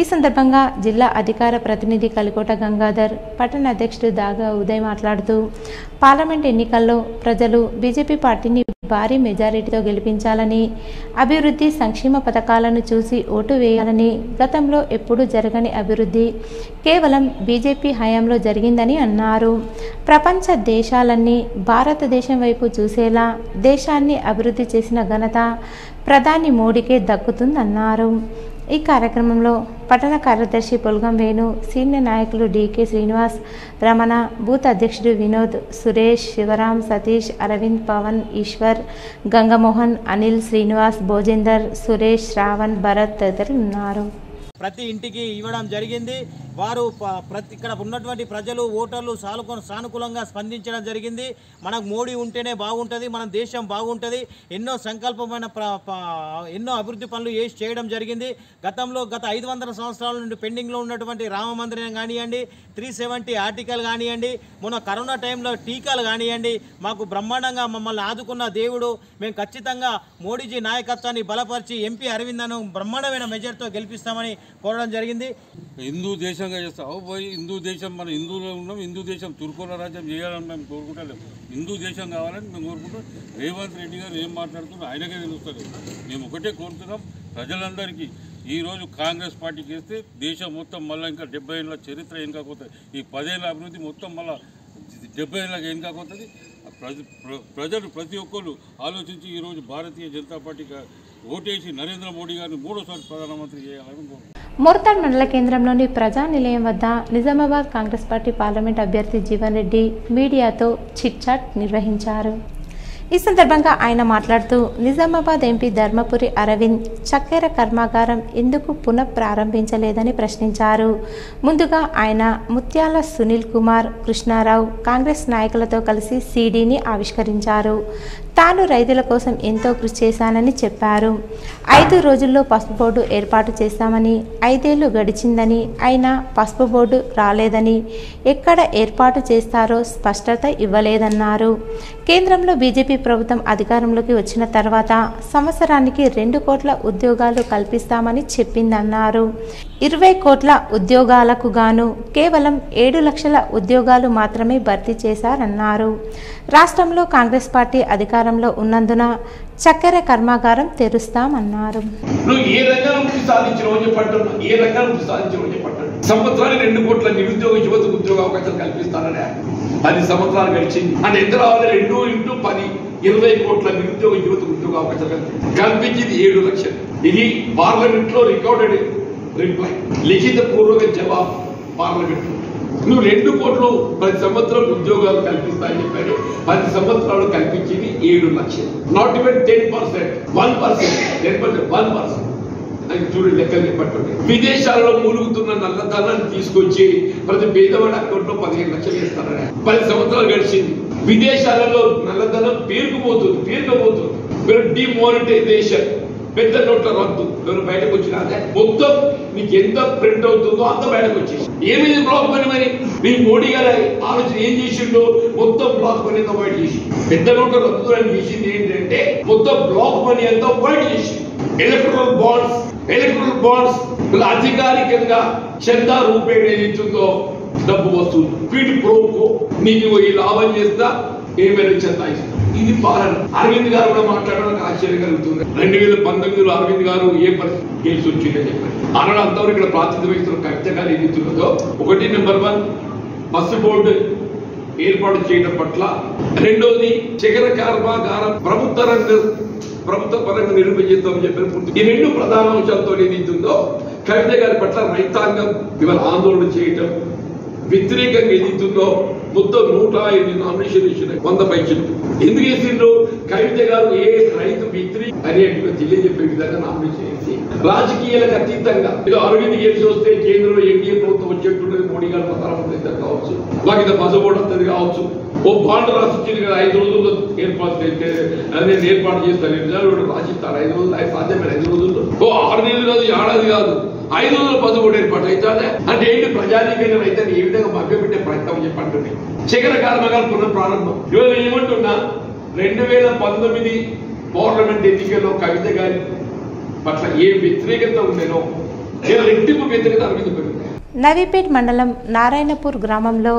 ఈ సందర్భంగా జిల్లా అధికార ప్రతినిధి కలికోట గంగాధర్, పట్టణ అధ్యక్షుడు దాగా ఉదయ్ మాట్లాడుతూ పార్లమెంట్ ఎన్నికల్లో ప్రజలు బీజేపీ పార్టీని భారీ మెజారిటీతో గెలిపించాలని, అభివృద్ధి సంక్షేమ పథకాలను చూసి ఓటు వేయాలని, గతంలో ఎప్పుడూ జరగని అభివృద్ధి కేవలం బీజేపీ హయాంలో జరిగిందని అన్నారు. ప్రపంచ దేశాలన్నీ భారతదేశం వైపు చూసేలా దేశాన్ని అభివృద్ధి చేసిన ఘనత ప్రధాని మోడీకే దక్కుతుందన్నారు. ఈ కార్యక్రమంలో పట్టణ కార్యదర్శి పొల్గం వేణు, సీనియర్ నాయకులు డికే శ్రీనివాస్, రమణ, బూత్ అధ్యక్షుడు వినోద్, సురేష్, శివరాం, సతీష్, అరవింద్, పవన్, ఈశ్వర్, గంగమోహన్, అనిల్, శ్రీనివాస్, భోజేందర్, సురేష్, శ్రావణ్, భరత్ తదితరులు ఉన్నారు. ప్రతి ఇంటికి ఇవ్వడం జరిగింది. వారు ఇక్కడ ఉన్నటువంటి ప్రజలు, ఓటర్లు సానుకూలంగా స్పందించడం జరిగింది. మనకు మోడీ ఉంటేనే బాగుంటుంది, మన దేశం బాగుంటుంది, ఎన్నో సంకల్పమైన ఎన్నో అభివృద్ధి పనులు చేయడం జరిగింది. గత 500 సంవత్సరాల నుండి పెండింగ్లో ఉన్నటువంటి రామ మందిరం కానివ్వండి, 370 ఆర్టికల్ కానివ్వండి, మొన్న కరోనా టైంలో టీకాలు కానివ్వండి, మాకు బ్రహ్మాండంగా మమ్మల్ని ఆదుకున్న దేవుడు. మేము ఖచ్చితంగా మోడీజీ నాయకత్వాన్ని బలపరిచి ఎంపీ అరవిందను బ్రహ్మాండమైన మెజార్టీతో గెలిపిస్తామని కోరడం జరిగింది. హిందూ దేశంగా చేస్తావు పోయి హిందూ దేశం, మన హిందువులో ఉన్నాం, హిందూ దేశం తుర్కోల రాజ్యం చేయాలని మేము కోరుకుంటలేము. హిందూ దేశం కావాలని మేము కోరుకుంటాం. రేవంత్ రెడ్డి గారు ఏం మాట్లాడుతున్నా ఆయనకే తెలుస్తుంది. మేము ఒకటే కోరుతున్నాం ప్రజలందరికీ, ఈరోజు కాంగ్రెస్ పార్టీకి వేస్తే దేశం మొత్తం మళ్ళీ ఇంకా 70 ఏళ్ళ చరిత్ర ఏం కాకపోతుంది. ఈ 10 ఏళ్ళ అభివృద్ధి మొత్తం మళ్ళీ 70 ఏళ్ళకి ఏం కాకపోతుంది. ప్రజలు ప్రతి ఒక్కరు ఆలోచించి ఈరోజు భారతీయ జనతా పార్టీకి ఓటేసి నరేంద్ర మోడీ గారిని 3వ ప్రధానమంత్రి చేయాలని కోరుకుంటున్నాం. మోర్తాడ్ మండల కేంద్రంలోని ప్రజా నిలయం వద్ద నిజామాబాద్ కాంగ్రెస్ పార్టీ పార్లమెంట్ అభ్యర్థి జీవన్ రెడ్డి మీడియాతో చిట్ చాట్ నిర్వహించారు. ఈ సందర్భంగా ఆయన మాట్లాడుతూ నిజామాబాద్ ఎంపీ ధర్మపురి అరవింద్ చక్కెర కర్మాగారం ఎందుకు పునః ప్రారంభించలేదని ప్రశ్నించారు. ముందుగా ఆయన ముత్యాల సునీల్ కుమార్, కృష్ణారావు కాంగ్రెస్ నాయకులతో కలిసి సీడీని ఆవిష్కరించారు. తాను రైతుల కోసం ఎంతో కృషి చేశానని చెప్పారు. 5 రోజుల్లో పసుపు బోర్డు ఏర్పాటు చేస్తామని, 5 ఏళ్లు గడిచిందని, అయినా పసుపు బోర్డు రాలేదని, ఎక్కడ ఏర్పాటు చేస్తారో స్పష్టత ఇవ్వలేదన్నారు. కేంద్రంలో బీజేపీ ప్రభుత్వం అధికారంలోకి వచ్చిన తర్వాత సంవత్సరానికి 2 కోట్ల ఉద్యోగాలు కల్పిస్తామని చెప్పిందన్నారు. 20 కోట్ల ఉద్యోగాలకు గాను కేవలం 7 లక్షల ఉద్యోగాలు మాత్రమే భర్తీ చేశారన్నారు. రాష్ట్రంలో కాంగ్రెస్ పార్టీ అధికారంలో ఉన్నందున చక్కెర కర్మాగారం తెరుస్తామన్నారు. ఏ రంగానికి సాధించిన చెప్పంటున్నా, ఏ రంగానికి సాధించిన చెప్పంటారు. సంవత్సరానికి 2 కోట్ల నిరుద్యోగ యువతకు ఉద్యోగ అవకాశాలు కల్పిస్తారనే 10 సంవత్సరాలు గడిచింది. అంటే ఎంత రావాలి? 2 × 10 20 కోట్ల నిరుద్యోగ యువతకు ఉద్యోగ అవకాశాలు కల్పించింది 7 లక్షలు. ఇది పార్లమెంట్ లో రికార్డెడ్ రిప్లై, లిఖిత పూర్వక జవాబు పార్లమెంట్ లో. నువ్వు 2 కోట్లు 10 సంవత్సరాలు ఉద్యోగాలు కల్పిస్తాయని చెప్పారు. 10 సంవత్సరాలు కల్పించింది 7 లక్షలు. Not even 10%, 1%. అది చూడండి, లెక్కలు చెప్పండి. విదేశాలలో మూలుగుతున్న నల్లధనాన్ని తీసుకొచ్చి ప్రతి పేదవాడి అకౌంట్ లో 15 లక్షలు వేస్తారని 10 సంవత్సరాలు గడిచింది. విదేశాలలో నల్లధనం పేరుకుపోతుంది. మీరు డిమానిటైజేషన్, పెద్ద నోట్ల రద్దు, ఎవరు బయటకు వచ్చినా మొత్తం నీకు ఎంత ప్రింట్ అవుతుందో అంత బయటకు వచ్చేసి ఏమైంది బ్లాక్ మనీ. మరి మీ మోడీ గారు ఆలోచన ఏం చేసిండో మొత్తం బ్లాక్ మనీ అంతా వైట్ చేసి, పెద్ద నోట్ల రద్దు అని చేసింది ఏంటంటే మొత్తం బ్లాక్ మనీ అంతా వైట్ చేసి, ఎలక్ట్రల్ బాండ్స్ అధికారికంగా చందా రూపాయలు ఏదైతుందో డబ్బు వస్తుంది, వీటి ప్రోకో నీకు ఈ లాభం చేస్తా ఏమైనా చందా ఇస్తా. ఇది పాలన. అరవింద్ గారు కూడా మాట్లాడడానికి ఆశ్చర్యం కలుగుతుంది. 2019లో అరవింద్ గారు ఏ పరిస్థితి కేసు వచ్చిందని చెప్పారు. ఆనాడు అంతవరకు ఇక్కడ ప్రాతినిధ్యం వహిస్తున్న కవిత గారు ఏదైతున్నదో, 1 నెంబర్ 1 పసుపు బోర్డు ఏర్పాటు చేయడం పట్ల, 2వది చక్కెర కర్మాగారం ప్రభుత్వ పరంగా నిరూపించామని చెప్పారు. ఈ 2 ప్రధాన అంశాలతో ఏదైతుందో కవిత గారి పట్ల రైతాంగం ఇవాళ ఆందోళన చేయటం, వ్యతిరేకంగా ఏదైతుందో మొత్తం 105 నామినేషన్ ఇచ్చిన 100 పైచలు ఎందుకు వేసిండ్రు? కవిత గారు ఏ రైతు వ్యతిరేక అనేట్టుగా తెలియజెప్పే విధంగా నామినేషన్ చేసి రాజకీయాలకు అతీతంగా ఏదో అరవింద్ గెలిచి వస్తే కేంద్రంలో ఎన్డీఏ ప్రభుత్వం వచ్చేట్టున్నది, మోడీ గారు ప్రధానమంత్రి కావచ్చు, లేకపోతే బసబోర్డు వస్తుంది కావచ్చు, ఓ బాండ్ రాసిచ్చింది కదా 5 రోజుల్లో ఏర్పాటు చేస్తాను రాసిస్తాడు. 5 రోజులు సాధ్యమైన 5 రోజుల్లో, ఓ 6 నెలలు కాదు, ఏడాది కాదు, 5 రోజుల్లో పసుబోర్డు ఏర్పాటు అవుతుందే. అంటే ఏంటి? ప్రజానీకైన రైతాన్ని ఏ విధంగా మభ్యపెట్టే ప్రయత్నం చెప్పంటుంది. చక్కెర కర్మాగారం పునః ప్రారంభం. ఇవాళ ఏమంటున్నా, 2019 పార్లమెంట్ ఎన్నికల్లో కవిత గారి పట్ల ఏ వ్యతిరేకత ఉండేనో రెట్టింపు వ్యతిరేకత అరవింద్ పెరిగింది. నవీపేట్ మండలం నారాయణపూర్ గ్రామంలో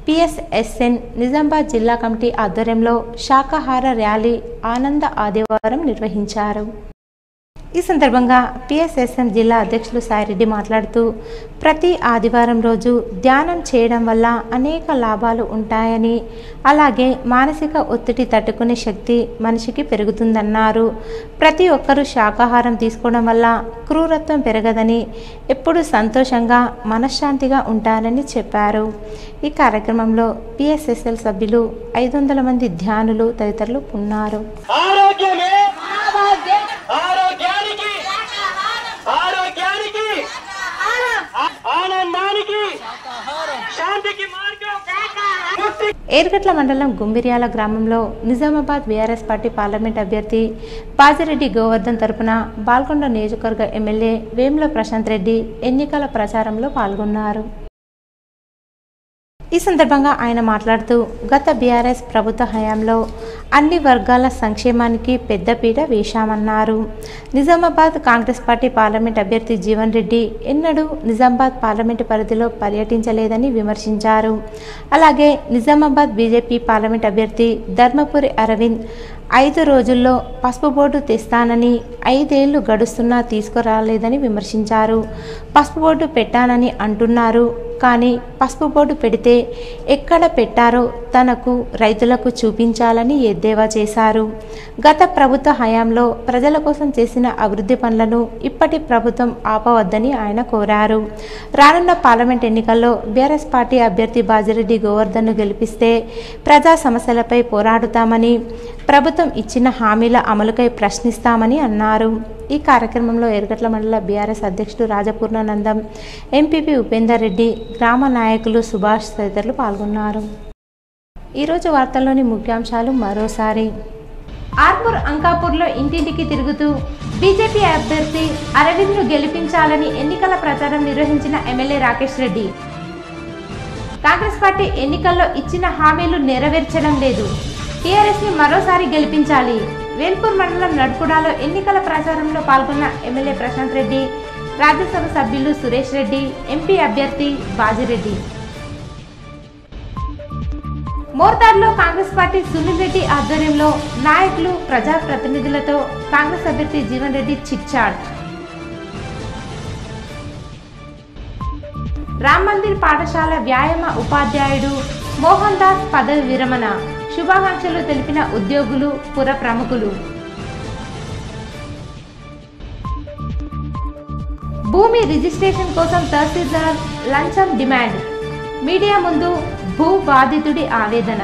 పిఎస్ఎస్ఎన్ నిజామాబాద్ జిల్లా కమిటీ ఆధ్వర్యంలో శాకాహార ర్యాలీ ఆనంద ఆదివారం నిర్వహించారు. ఈ సందర్భంగా పిఎస్ఎస్ఎం జిల్లా అధ్యక్షులు సాయిరెడ్డి మాట్లాడుతూ, ప్రతి ఆదివారం రోజు ధ్యానం చేయడం వల్ల అనేక లాభాలు ఉంటాయని, అలాగే మానసిక ఒత్తిడి తట్టుకునే శక్తి మనిషికి పెరుగుతుందన్నారు. ప్రతి ఒక్కరూ శాకాహారం తీసుకోవడం వల్ల క్రూరత్వం పెరగదని, ఎప్పుడు సంతోషంగా మనశ్శాంతిగా ఉంటారని చెప్పారు. ఈ కార్యక్రమంలో పిఎస్ఎస్ఎల్ సభ్యులు 500 మంది ధ్యానులు తదితరులు ఉన్నారు. ఏర్గట్ల మండలం గుంబిర్యాల గ్రామంలో నిజామాబాద్ బీఆర్ఎస్ పార్టీ పార్లమెంట్ అభ్యర్థి బాజిరెడ్డి గోవర్ధన్ తరపున బాల్కొండ నియోజకవర్గ ఎమ్మెల్యే వేముల ప్రశాంత్ రెడ్డి ఎన్నికల ప్రచారంలో పాల్గొన్నారు. ఈ సందర్భంగా ఆయన మాట్లాడుతూ, గత బీఆర్ఎస్ ప్రభుత్వ హయాంలో అన్ని వర్గాల సంక్షేమానికి పెద్దపీట వేశామన్నారు. నిజామాబాద్ కాంగ్రెస్ పార్టీ పార్లమెంట్ అభ్యర్థి జీవన్ రెడ్డి ఎన్నడూ నిజామాబాద్ పార్లమెంటు పరిధిలో పర్యటించలేదని విమర్శించారు. అలాగే నిజామాబాద్ బీజేపీ పార్లమెంట్ అభ్యర్థి ధర్మపురి అరవింద్ 5 రోజుల్లో పసుపు బోర్డు తెస్తానని 5 ఏళ్లు గడుస్తున్నా తీసుకురాలేదని విమర్శించారు. పసుపు బోర్డు పెట్టానని అంటున్నారు, కానీ పసుపు బోర్డు పెడితే ఎక్కడ పెట్టారో తనకు రైతులకు చూపించాలని ఎద్దేవా చేశారు. గత ప్రభుత్వ హయాంలో ప్రజల కోసం చేసిన అభివృద్ధి పనులను ఇప్పటి ప్రభుత్వం ఆపవద్దని ఆయన కోరారు. రానున్న పార్లమెంట్ ఎన్నికల్లో బీఆర్ఎస్ పార్టీ అభ్యర్థి బాజిరెడ్డి గోవర్ధన్ను గెలిపిస్తే ప్రజా సమస్యలపై పోరాడుతామని, ప్రభుత్వం ఇచ్చిన హామీల అమలుకై ప్రశ్నిస్తామని అన్నారు. ఈ కార్యక్రమంలో ఎర్గట్ల మండల బీఆర్ఎస్ అధ్యక్షుడు రాజపూర్ణానందం, ఎంపీపీ ఉపేందర్ రెడ్డి, గ్రామ నాయకులు సుభాష్ తదితరులు పాల్గొన్నారు. ఈరోజు వార్తల్లోని ముఖ్యాంశాలు మరోసారి. ఆర్మూర్ అంకాపూర్లో ఇంటింటికి తిరుగుతూ బీజేపీ అభ్యర్థి అరవింద్ను గెలిపించాలని ఎన్నికల ప్రచారం నిర్వహించిన ఎమ్మెల్యే రాకేష్ రెడ్డి. కాంగ్రెస్ పార్టీ ఎన్నికల్లో ఇచ్చిన హామీలు నెరవేర్చడం లేదు, టీఆర్ఎస్ని మరోసారి గెలిపించాలి. వేల్పూర్ మండలం నడుకుడాలో ఎన్నికల ప్రచారంలో పాల్గొన్న ఎమ్మెల్యే ప్రశాంత్ రెడ్డి, రాజ్యసభ సభ్యులు సురేష్ రెడ్డి, ఎంపీ అభ్యర్థి బాజిరెడ్డి. మోర్తాడ్లో కాంగ్రెస్ పార్టీ సునీల్ రెడ్డి ఆధ్వర్యంలో నాయకులు, ప్రజాప్రతినిధులతో కాంగ్రెస్ అభ్యర్థి జీవన్ రెడ్డి చిట్చాట్. రామ్ మందిర్ పాఠశాల వ్యాయామ ఉపాధ్యాయుడు మోహన్ దాస్ పదవి విరమణ, శుభాకాంక్షలు తెలిపిన ఉద్యోగులు, పుర ప్రముఖులు. భూమి రిజిస్ట్రేషన్ కోసం తహసీల్దార్ లంచం డిమాండ్, మీడియా ముందు భూ బాధితుడి ఆవేదన.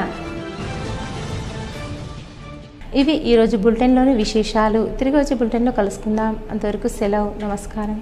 ఇవి ఈరోజు బులెటిన్లోని విశేషాలు. తిరిగి వచ్చే బులెటిన్లో కలుసుకుందాం. అంతవరకు సెలవు. నమస్కారం.